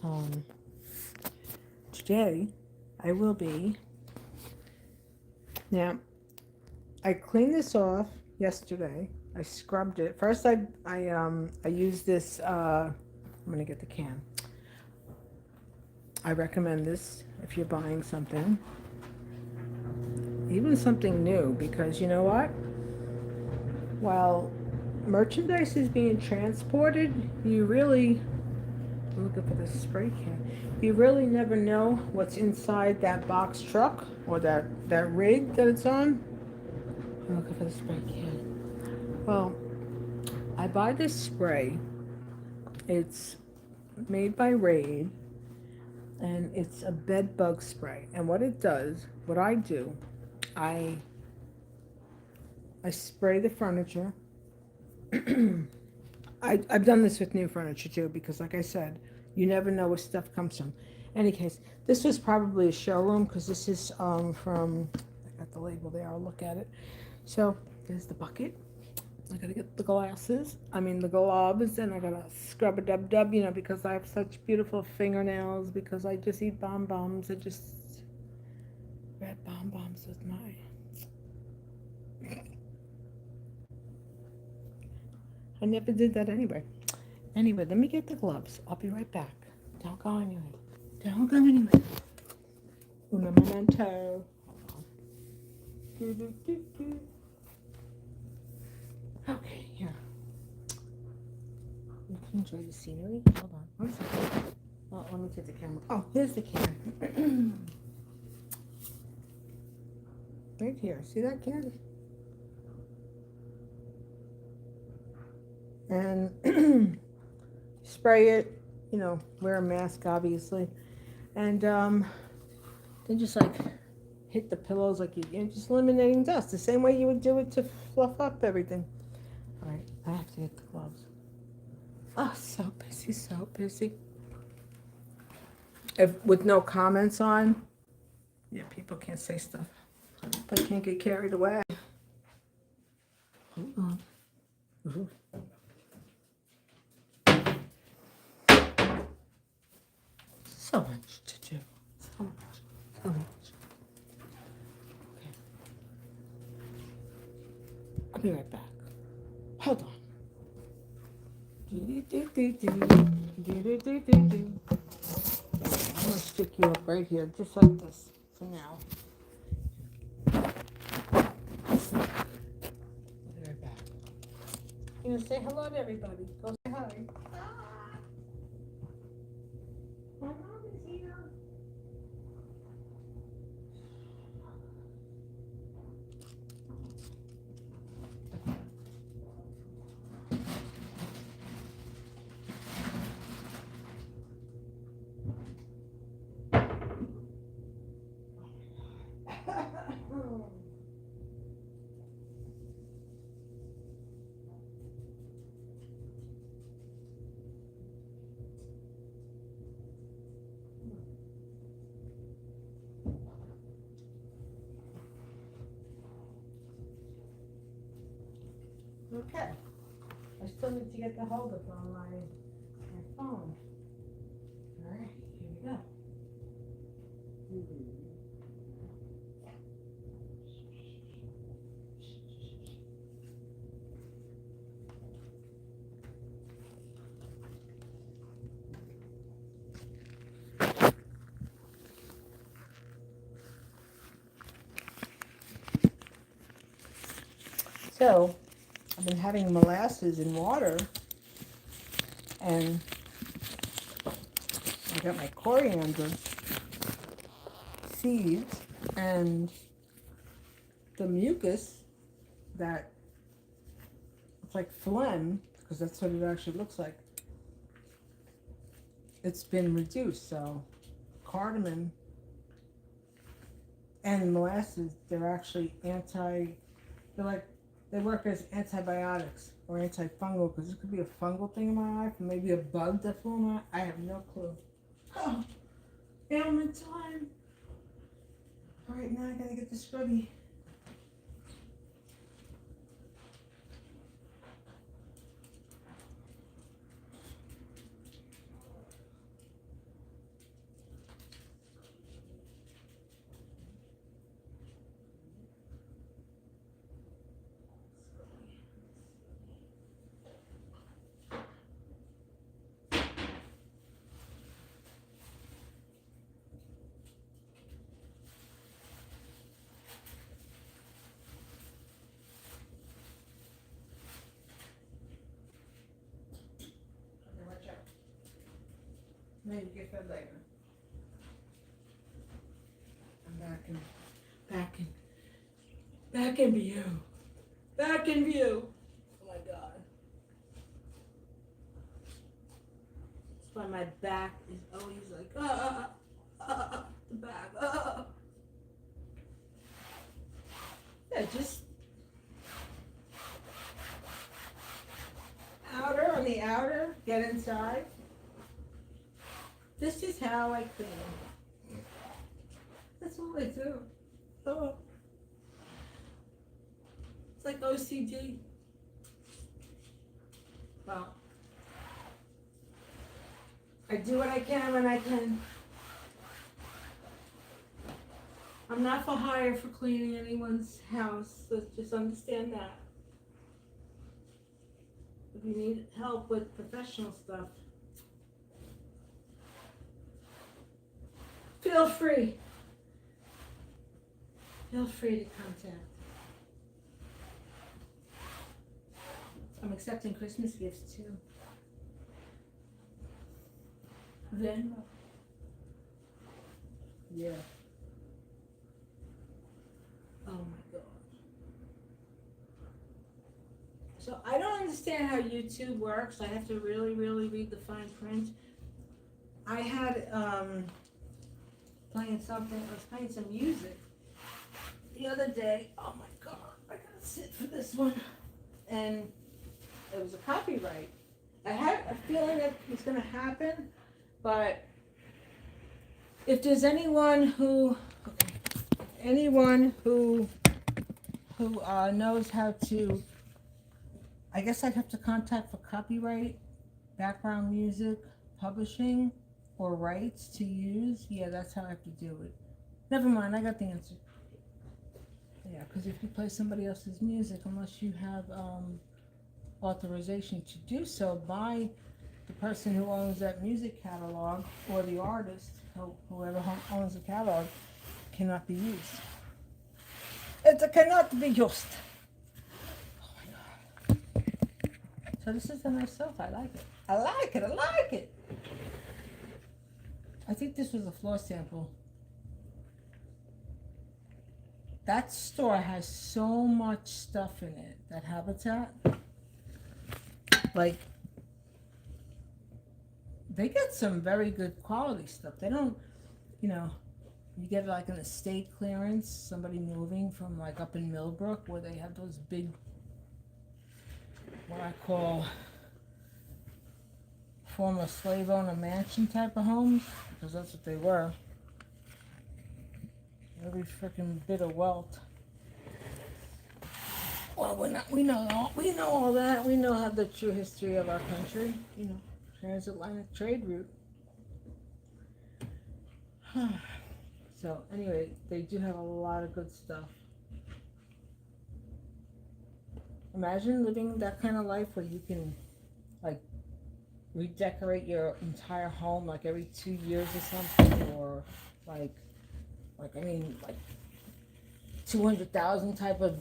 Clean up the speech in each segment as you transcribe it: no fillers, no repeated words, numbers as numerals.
Um, Today, I will be. Now, I cleaned this off yesterday. I scrubbed it. First, I used this. I'm gonna get the can. I recommend this if you're buying something, even something new, because you know what? While merchandise is being transported, you really, I'm looking for the spray can. You really never know what's inside that box truck or that rig that it's on. I'm looking for the spray can. Well, I buy this spray. It's made by Raid, and it's a bed bug spray. And what it does, what I do, I I spray the furniture. I've done this with new furniture too because, like I said, you never know where stuff comes from. Any case, this was probably a showroom because this is from. I got the label there. I'll look at it. So there's the bucket. I gotta get the glasses. I mean the gloves, and I gotta scrub a dub dub. Because I have such beautiful fingernails. Because I just eat bonbons. I just grab bonbons with my. I never did that anyway. Anyway, let me get the gloves. I'll be right back. Don't go anywhere. Don't go anywhere. Una momento. Do, do, do, do. Okay, here. You can enjoy the scenery. Hold on. One second. Oh, let me take the camera. Oh, here's the can. Right here. See that can? And spray it. Wear a mask, obviously. And then just like hit the pillows like you're just eliminating dust. The same way you would do it to fluff up everything. All right, I have to get the gloves. Oh, so busy, so busy. With no comments on, yeah, people can't say stuff. But can't get carried away. Hold on. Ooh. So much to do. So much. So much. Okay. I'll be right back. Hold on. I'm gonna stick you up right here, just like this, for now. I'll be right back. Say hello to everybody. Go say hi. My mom is here. Okay. I still need to get the hold up on my phone. All right, here we go. So, I've been having molasses in water, and I got my coriander seeds and the mucus that it's like phlegm, because that's what it actually looks like. It's been reduced, so cardamom and molasses, they're actually they work as antibiotics or antifungal, because it could be a fungal thing in my eye, maybe a bug that flew in my eye. I have no clue. Oh, ailment time. All right, now I gotta get the scrubby. Maybe get that later. I'm back in view. Back in view. Oh my God. That's why my back is always like, the back, Yeah, just outer on the outer, get inside. This is how I clean. That's all I do. Oh. It's like OCD. Well, I do what I can when I can. I'm not for hire for cleaning anyone's house, so just understand that. If you need help with professional stuff, feel free. Feel free to contact. I'm accepting Christmas gifts too. Venmo. Yeah. Oh my God. So I don't understand how YouTube works. I have to really, really read the fine print. I had playing something. I was playing some music the other day. Oh my God! I gotta sit for this one. And it was a copyright. I had a feeling that it's gonna happen, but if there's anyone who knows how to, I guess I'd have to contact for copyright, background music, publishing, or rights to use. Yeah, that's how I have to do it. Never mind, I got the answer. Yeah, because if you play somebody else's music, unless you have authorization to do so by the person who owns that music catalog or the artist, whoever owns the catalog, cannot be used. It cannot be used. Oh my God. So this is a nice sofa. I like it. I like it. I like it. I think this was a floor sample. That store has so much stuff in it, that Habitat. Like, they get some very good quality stuff. They don't, you get like an estate clearance, somebody moving from like up in Millbrook where they have those big, what I call former slave owner mansion type of homes, because that's what they were. Every freaking bit of wealth. Well, we know all that. We know how the true history of our country, transatlantic trade route. So anyway, they do have a lot of good stuff. Imagine living that kind of life where you can like redecorate your entire home like every 2 years or something, or like 200,000 type of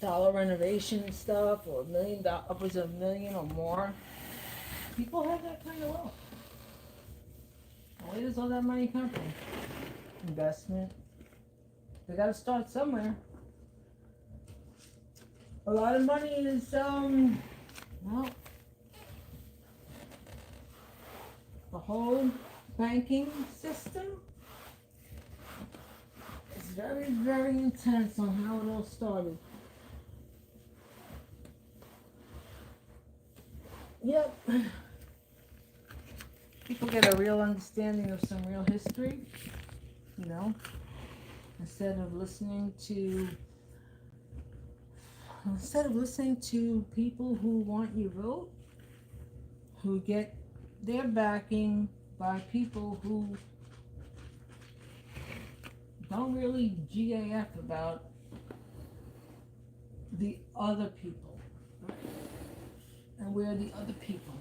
dollar renovation stuff, or upwards of $1 million or more. People have that kind of wealth. Where does all that money come from? Investment. They got to start somewhere. A lot of money is the whole banking system is very, very intense on how it all started. Yep. People get a real understanding of some real history, instead of listening to people who want your vote, who get their backing by people who don't really GAF about the other people, right? And we're the other people.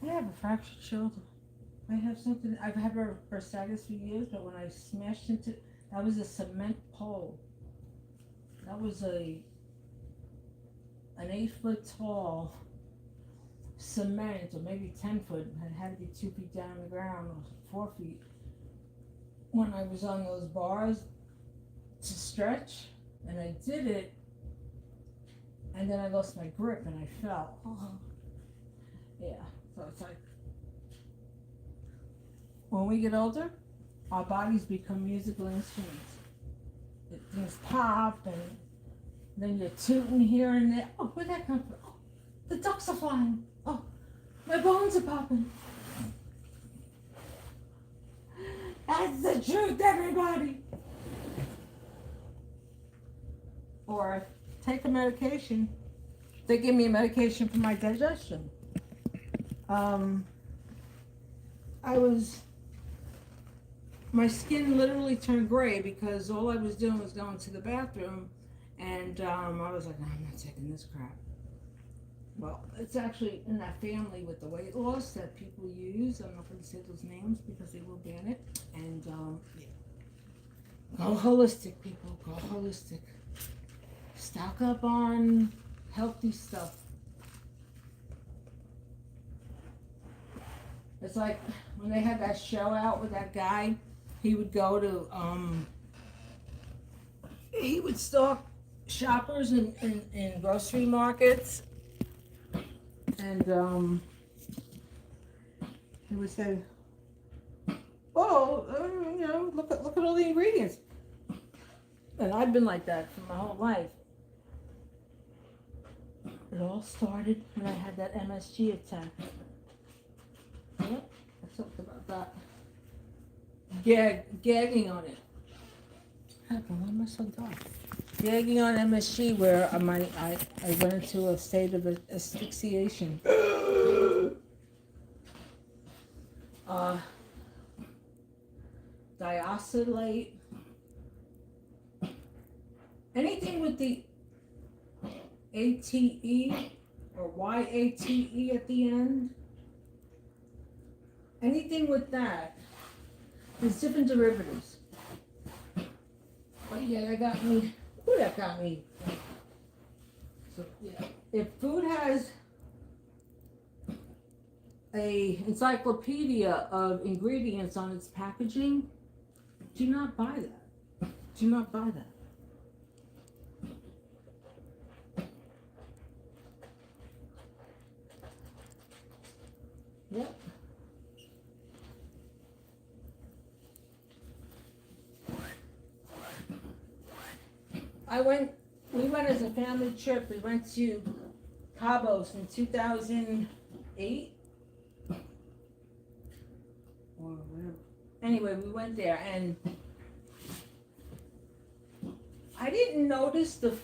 I have a fractured shoulder. I have something. I've had bursitis for years, but when I smashed into, that was a cement pole. That was an 8 foot tall cement, or maybe 10 foot. It had to be 2 feet down on the ground, or 4 feet. When I was on those bars to stretch, and I did it, and then I lost my grip and I fell. Yeah, so it's like when we get older, our bodies become musical instruments. Things pop, and then you're tooting here and there. Oh, where'd that come from? Oh, the ducks are flying. Oh, my bones are popping. That's the truth, everybody. Or take a medication. They give me a medication for my digestion. My skin literally turned gray because all I was doing was going to the bathroom, and I was like, no, I'm not taking this crap. Well, it's actually in that family with the weight loss that people use. I'm not going to say those names because they will ban it. And yeah. Go holistic, people. Go holistic. Stock up on healthy stuff. It's like when they had that show out with that guy, he would go to, he would stalk shoppers in grocery markets, and he would say, oh, look at all the ingredients. And I've been like that for my whole life. It all started when I had that MSG attack. Yep, I talked about that. Gagging on it. What happened? Why am I so dark? Gagging on MSG, where I went into a state of asphyxiation. Diacylate. Anything with the ATE or YATE at the end. Anything with that. There's different derivatives. But yeah, that got me. Ooh, that got me. So yeah, if food has a encyclopedia of ingredients on its packaging, do not buy that. Do not buy that. Yep. We went as a family trip. We went to Cabos in 2008. Or whatever. Anyway, we went there, and I didn't notice the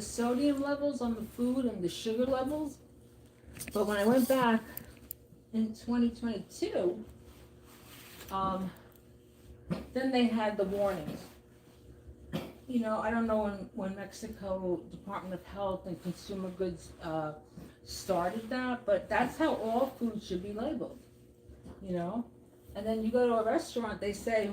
sodium levels on the food and the sugar levels. But when I went back in 2022, then they had the warnings. I don't know when Mexico Department of Health and Consumer Goods started that, but that's how all food should be labeled, And then you go to a restaurant, they say,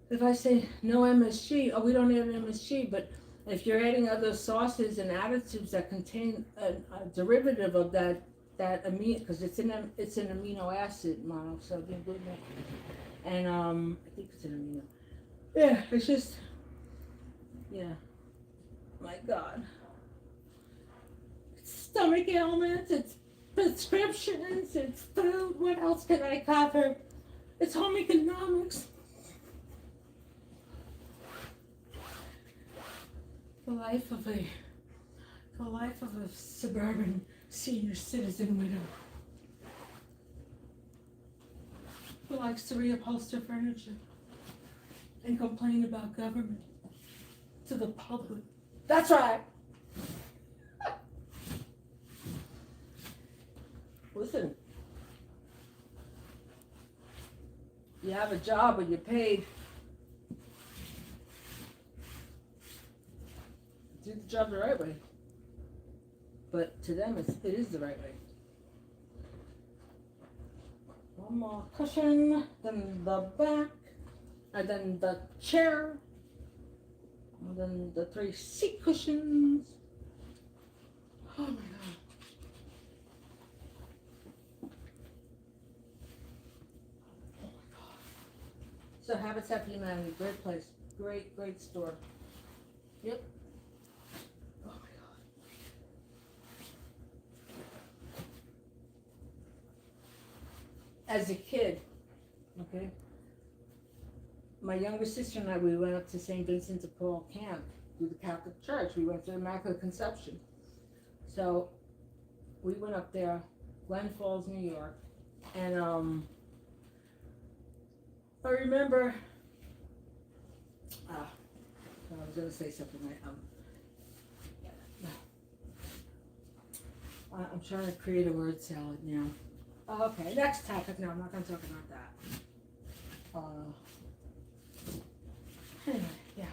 if I say no MSG, oh, we don't add MSG, but if you're adding other sauces and additives that contain a derivative of that amino, because it's an amino acid, monosodium glutamate, and I think it's an amino. Yeah, it's just. Yeah, my God. It's stomach ailments, it's prescriptions, it's food. What else can I cover? It's home economics. The life of a suburban senior citizen widow who likes to reupholster furniture and complain about government. To the public. That's right. Listen, you have a job or you're paid. Do the job the right way. But to them, it is the right way. One more cushion, then the back, and then the chair. And then the 3 seat cushions. Oh my god. So Habitat for Humanity, great place. Great store. Yep. Oh my god. As a kid, okay, my younger sister and I, we went up to St. Vincent de Paul camp through the Catholic Church. We went to Immaculate Conception. So we went up there, Glen Falls, New York, and I remember, I was going to say something like, I'm trying to create a word salad now. Okay, next topic. No, I'm not going to talk about that. Anyway, yeah.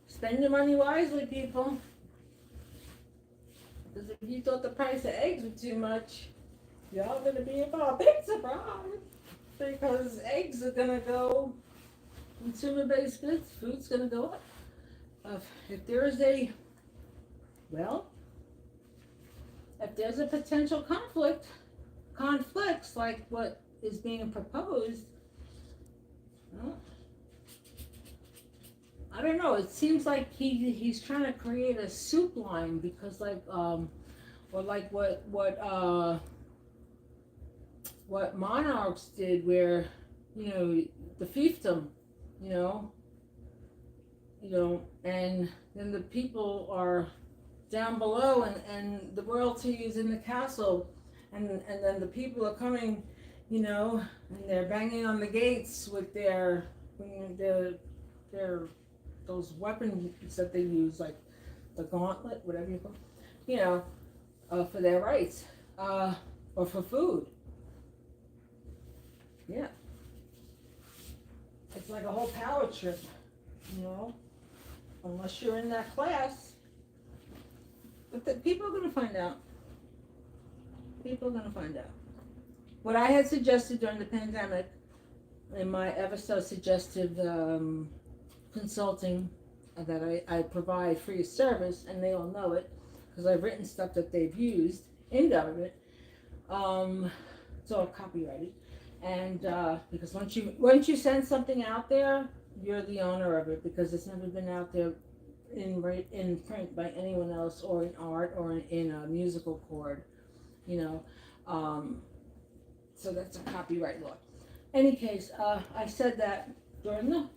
Spend your money wisely, people. Because if you thought the price of eggs was too much, y'all going to be in for a big surprise. Because eggs are going to go, consumer-based goods, food's going to go up. If there's a potential conflicts like what is being proposed, well, I don't know. It seems like he's trying to create a soup line because or like what monarchs did, where the fiefdom, and then the people are down below, and the royalty is in the castle, and then the people are coming, and they're banging on the gates with their those weapons that they use, like the gauntlet, whatever you call it, for their rights, or for food. Yeah, it's like a whole power trip, unless you're in that class. But people are going to find out. People are going to find out. What I had suggested during the pandemic, in my ever so suggestive consulting that I provide free service, and they all know it, because I've written stuff that they've used in government. It's all copyrighted. And because once you send something out there, you're the owner of it, because it's never been out there in print by anyone else, or in art, or in a musical chord, so that's a copyright law. Any case, I said that during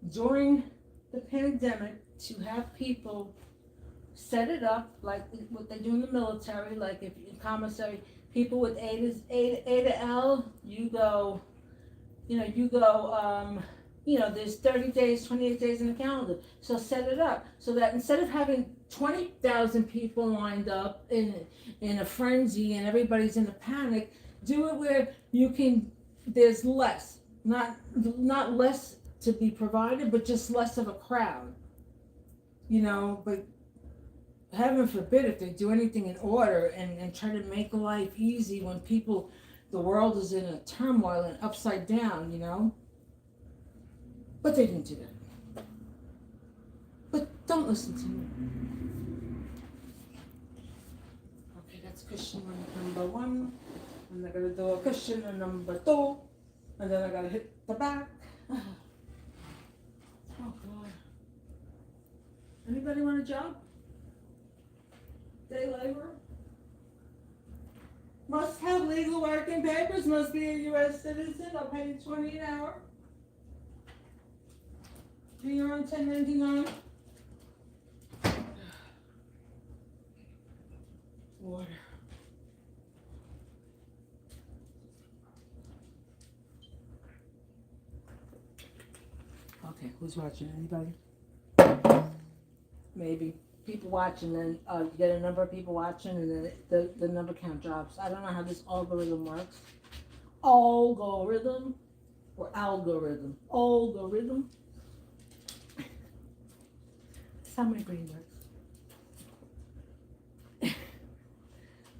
during the pandemic, to have people set it up like what they do in the military, like if in commissary, people with A to L, you go, there's 30 days, 28 days in the calendar. So set it up so that instead of having 20,000 people lined up in a frenzy and everybody's in a panic, do it where there's less, not less to be provided, but just less of a crowd. But heaven forbid if they do anything in order and try to make life easy when the world is in a turmoil and upside down, But they didn't do that. But don't listen to me. Okay, that's cushion number 1. And I gotta do a cushion number 2. And then I gotta hit the back. Oh God. Anybody want a job? Day laborer? Must have legal working papers, must be a U.S. citizen, I'll pay you $20 an hour. Do your own 1099. Water. Okay, who's watching? Anybody? Maybe. People watching, and you get a number of people watching, and then the number count drops. I don't know how this algorithm works. Algorithm or algorithm? Algorithm. That's how my brain works.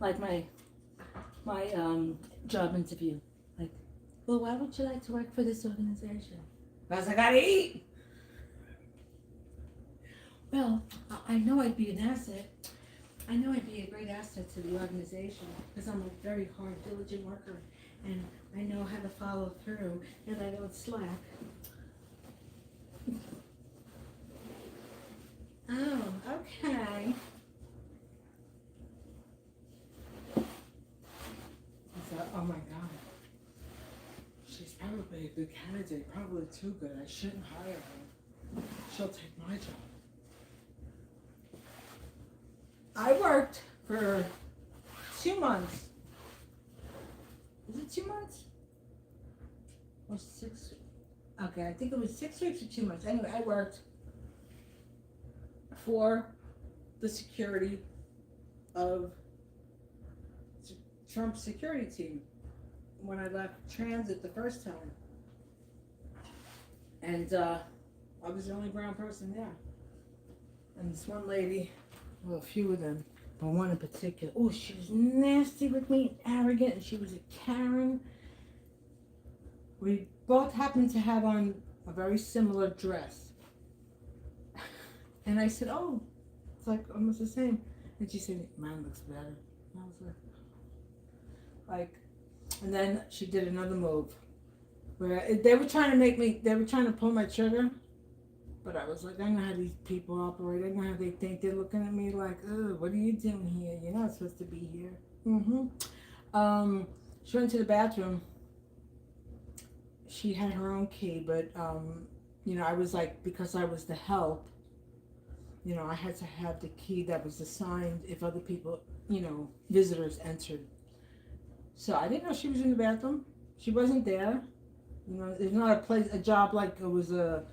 Like my job interview. Like, well, why would you like to work for this organization? Because I gotta eat. Well, I know I'd be an asset. I know I'd be a great asset to the organization because I'm a very hard, diligent worker, and I know how to follow through, and I don't slack. Oh, okay. So, oh my God. She's probably a good candidate, probably too good. I shouldn't hire her. She'll take my job. I worked for 2 months. Is it 2 months? Or 6? Okay, I think it was 6 weeks or 2 months. Anyway, I worked for the security of Trump's security team when I left transit the first time. And I was the only brown person there. And this one lady, well, a few of them, but one in particular, oh, she was nasty with me, arrogant, and she was a Karen. We both happened to have on a very similar dress. And I said, oh, it's like almost the same. And she said, mine looks better. And I was like, and then she did another move where they were trying to pull my trigger. But I was like, I know how these people operate. I know how they think. They're looking at me like, oh, what are you doing here? You're not supposed to be here. She went to the bathroom. She had her own key, but, I was like, because I was the help, I had to have the key that was assigned if other people, visitors entered. So I didn't know she was in the bathroom. She wasn't there. It's not a job like it was a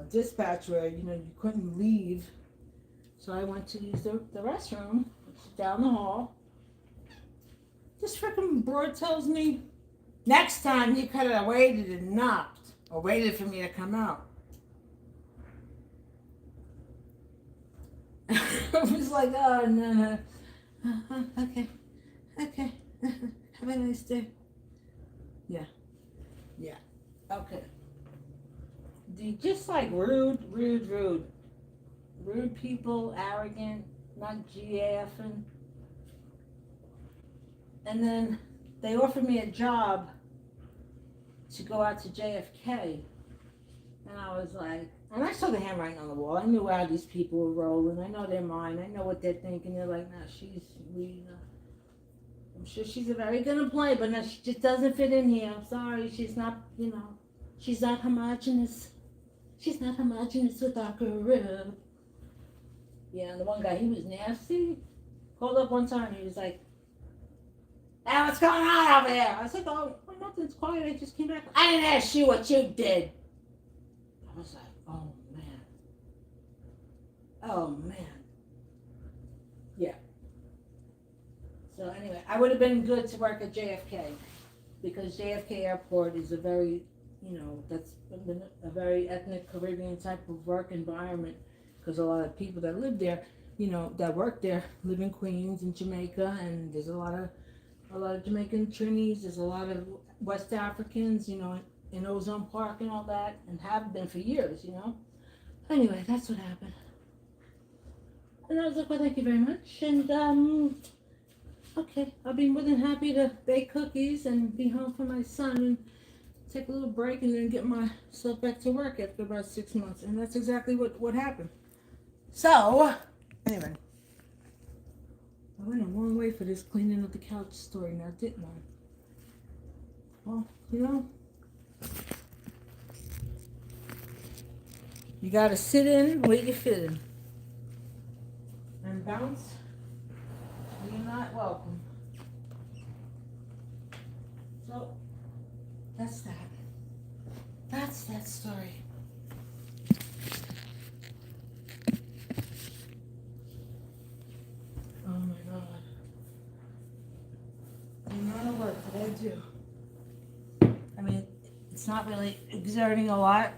dispatch where, you couldn't leave. So I went to use the restroom, which is down the hall. This freaking broad tells me, next time you could have waited and knocked, or waited for me to come out. I was like, oh, no. Okay. Have a nice day. Yeah. Okay. Just like rude people, arrogant, not GFing. And then they offered me a job to go out to JFK. And I was like, and I saw the handwriting on the wall. I knew how these people were rolling. I know they're mine. I know what they're thinking. They're like, no, I'm sure she's a very good employee, but no, she just doesn't fit in here. I'm sorry. She's not, she's not homogenous. She's not homogenous with our group. Yeah, and the one guy, he was nasty. Called up one time, he was like, hey, what's going on over there? I said, oh, nothing's quiet. I just came back. I didn't ask you what you did. I was like, oh, man. Yeah. So anyway, I would have been good to work at JFK because JFK Airport is a very, that's a very ethnic Caribbean type of work environment because a lot of people that live there, that work there live in Queens and Jamaica, and there's a lot of Jamaican Trinis, there's a lot of West Africans, in Ozone Park and all that, and have been for years, Anyway, that's what happened. And I was like, well, thank you very much. And, okay, I'll be more than happy to bake cookies and be home for my son and take a little break and then get myself back to work after about 6 months. And that's exactly what happened. So, anyway, I went a long way for this cleaning of the couch story now, didn't I? Well, you gotta sit in where you fit in. And bounce, you're not welcome. So, that's that. That's that story. Oh my God. No work did I do. I mean, it's not really exerting a lot.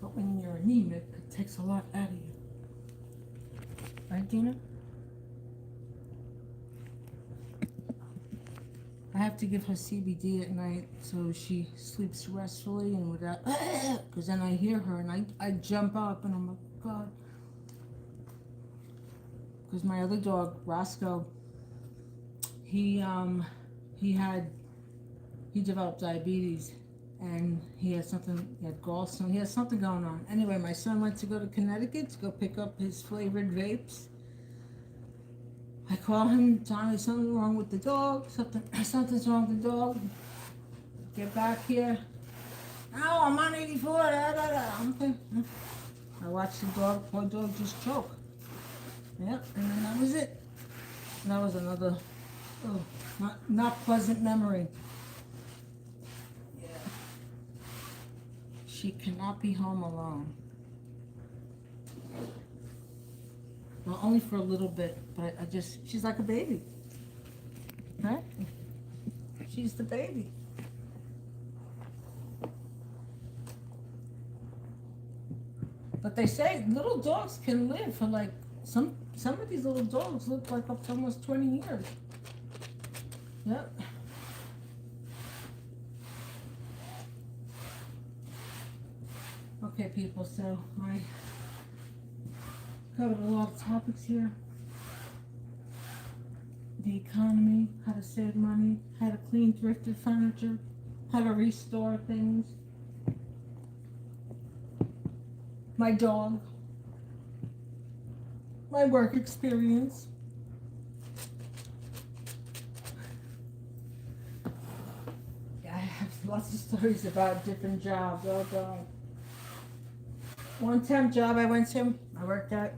But when you're anemic, it takes a lot out of you. Right, Dina? have to give her CBD at night so she sleeps restfully and without, because then I hear her and I jump up and I'm like, God. Because my other dog, Roscoe, he he had he developed diabetes and he had gallstone. He had something going on. Anyway, my son went to go to Connecticut to go pick up his flavored vapes. I call him, Johnny, something wrong with the dog. Something's wrong with the dog. Get back here. No, I'm on 84. Da, da, da. Okay. I watched the dog. Poor dog just choke. Yep. And then that was it. And that was another, not pleasant memory. Yeah. She cannot be home alone. Well, only for a little bit, but she's like a baby. Right? She's the baby. But they say little dogs can live for like, some of these little dogs live like up to almost 20 years. Yep. Okay, people, so I covered a lot of topics here. The economy, how to save money, how to clean thrifted furniture, how to restore things. My dog. My work experience. Yeah, I have lots of stories about different jobs. Oh God. One temp job I went to, I worked at,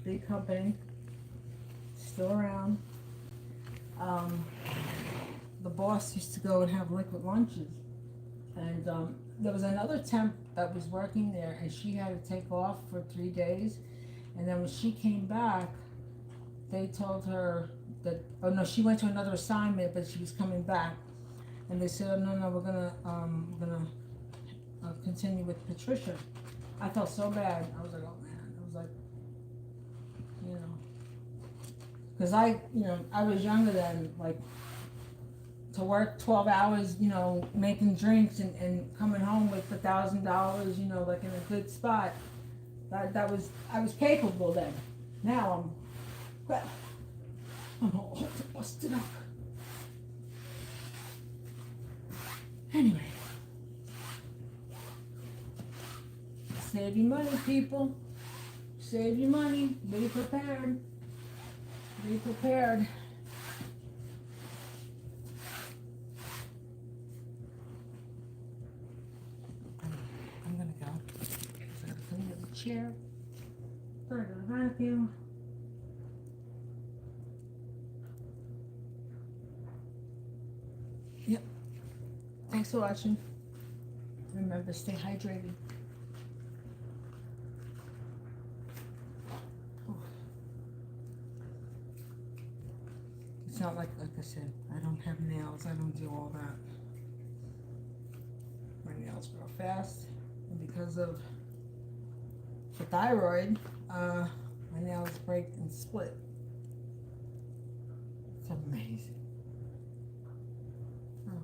big company, still around. The boss used to go and have liquid lunches. And there was another temp that was working there, and she had to take off for 3 days. And then when she came back, they told her that, oh no, she went to another assignment, but she was coming back. And they said, oh no, we're gonna continue with Patricia. I felt so bad. I was like, oh man. I was like, you know, because I was younger then, like, to work 12 hours, making drinks and coming home with $1,000, like in a good spot. I was capable then. Now I'm all busted up. Anyway. Save your money, people. Save your money. Be prepared. Be prepared. I'm gonna go. I gotta clean up the chair. I gotta vacuum. Yep. Thanks for watching. Remember, stay hydrated. It's not like I said, I don't have nails. I don't do all that. My nails grow fast, and because of the thyroid, my nails break and split. It's amazing. Oh.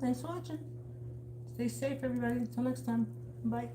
Thanks for watching. Stay safe, everybody. Until next time. Bye.